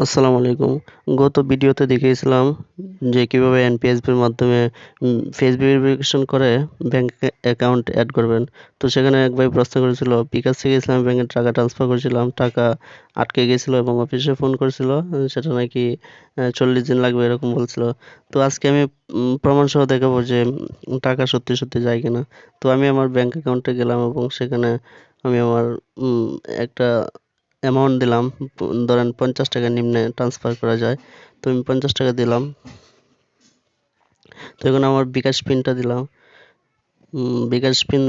আসসালামু আলাইকুম। গত ভিডিওতে দেখিয়েছিলাম যে কিভাবে এনপিএসবির মাধ্যমে ফেস ভেরিফিকেশন করে ব্যাংক অ্যাকাউন্ট এড করবেন। তো সেখানে এক ভাই প্রশ্ন করেছিল, বিকাশ থেকে ইসলামী ব্যাংকে টাকা ট্রান্সফার করেছিলাম, টাকা আটকে গেছিল এবং অফিসে ফোন করেছিল, সেটা নাকি 40 দিন লাগবে এরকম বলছিল। তো আজকে আমি প্রমাণ সহ দেখাবো যে টাকা সত্যি সত্যি যায় কিনা। তো আমি আমার ব্যাংক অ্যাকাউন্টে গেলাম এবং সেখানে আমি আমার একটা অ্যামাউন্ট দিলাম, ধরেন 50 টাকার নিম্নে ট্রান্সফার করা যায়। তো আমি 50 টাকা দিলাম। তো এখন আমার বিকাশ পিনটা দিলাম। বিকাশ পিন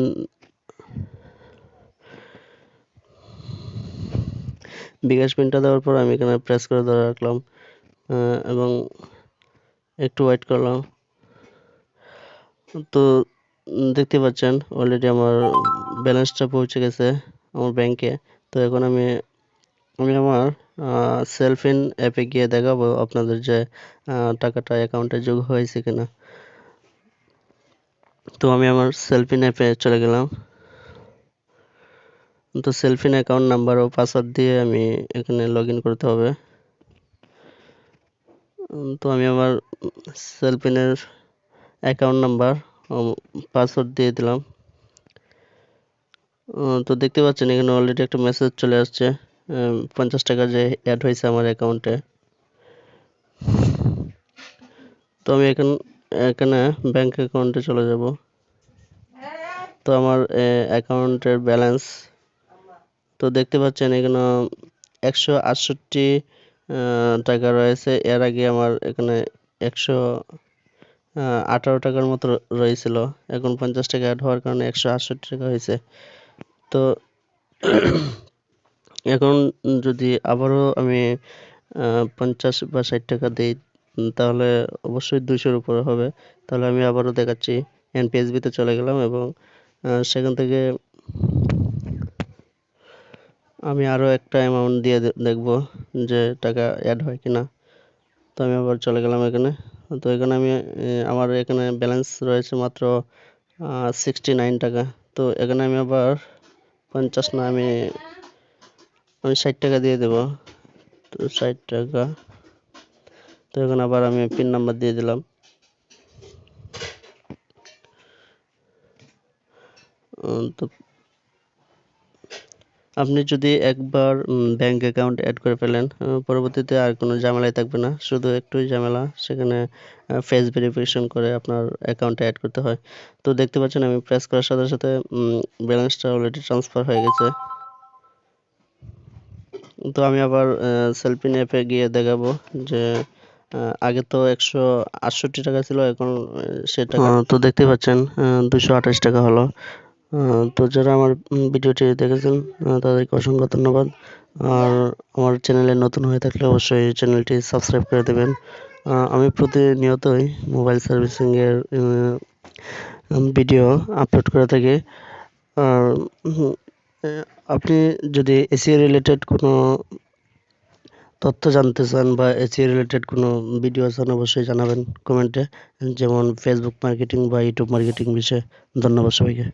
বিকাশ পিনটা দেওয়ার পর আমি এখানে প্রেস করে ধরে রাখলাম এবং একটু ওয়েট করলাম। তো দেখতে পাচ্ছেন অলরেডি আমার ব্যালেন্সটা পৌঁছে গেছে আমার ব্যাংকে। তো এখন আমি আমার সেলফিন অ্যাপে গিয়ে দেখাবো আপনাদের যে টাকাটা অ্যাকাউন্টে যোগ হয়েছে কিনা। তো আমি আমার সেলফিন অ্যাপে চলে গেলাম। তো সেলফিন অ্যাকাউন্ট নাম্বার ও পাসওয়ার্ড দিয়ে আমি এখানে লগ ইন করতে হবে। তো আমি আমার সেলফিনের অ্যাকাউন্ট নাম্বার ও পাসওয়ার্ড দিয়ে দিলাম। তো দেখতে পাচ্ছেন এখানে অলরেডি একটা মেসেজ চলে আসছে 50 টাকা যে অ্যাড হয়েছে আমার অ্যাকাউন্টে। তো আমি এখানে ব্যাংক অ্যাকাউন্টে চলে যাব। তো আমার অ্যাকাউন্টের ব্যালেন্স তো দেখতে পাচ্ছেন এখানে 168 টাকা রয়েছে। এর আগে আমার এখানে 118 টাকার মতো রয়েছিল। এখন 50 টাকা অ্যাড হওয়ার কারণে 168 টাকা হয়েছে। তো এখন যদি আবারও আমি 50 বা 60 টাকা দিই তাহলে অবশ্যই 200-র উপরে হবে। তাহলে আমি আবারও দেখাচ্ছি, এনপিএসবিতে চলে গেলাম এবং সেখান থেকে আমি আরও একটা অ্যামাউন্ট দিয়ে দেখব যে টাকা অ্যাড হয় কিনা। তো আমি আবার চলে গেলাম এখানে। তো এখানে আমি আমার এখানে ব্যালেন্স রয়েছে মাত্র 69 টাকা। তো এখানে আমি আবার 50 না, আমি 60 টাকা দিয়ে দেব। তো 60 টাকা। তো এখন আবার আমি পিন নাম্বার দিয়ে দিলাম। তো আপনি যদি একবার ব্যাংক অ্যাকাউন্ট অ্যাড করে ফেলেন, পরবর্তীতে আর কোনো ঝামেলাই থাকবে না। শুধু একটুই ঝামেলা, সেখানে ফেস ভেরিফিকেশন করে আপনার অ্যাকাউন্টে অ্যাড করতে হয়। তো দেখতে পাচ্ছেন আমি প্রেস করার সাথে সাথে ব্যালেন্সটা অলরেডি ট্রান্সফার হয়ে গেছে। তো আমি আবার সেলফিন অ্যাপে গিয়ে দেখাবো যে আগে তো 168 টাকা ছিল, এখন সে টাকা তো দেখতে পাচ্ছেন 228 টাকা হলো। তো যারা আমার ভিডিওটি দেখেছেন তাদেরকে অসংখ্য ধন্যবাদ। আর আমার চ্যানেলে নতুন হয়ে থাকলে অবশ্যই চ্যানেলটি সাবস্ক্রাইব করে দেবেন। আমি প্রতিনিয়তই মোবাইল সার্ভিসিংয়ের ভিডিও আপলোড করে থাকি। আর আপনি যদি এসিও রিলেটেড কোনো তথ্য জানতে চান বা এসিও রিলেটেড কোনো ভিডিও চান অবশ্যই জানাবেন কমেন্টে, যেমন ফেসবুক মার্কেটিং বা ইউটিউব মার্কেটিং বিষয়ে। ধন্যবাদ সবাইকে।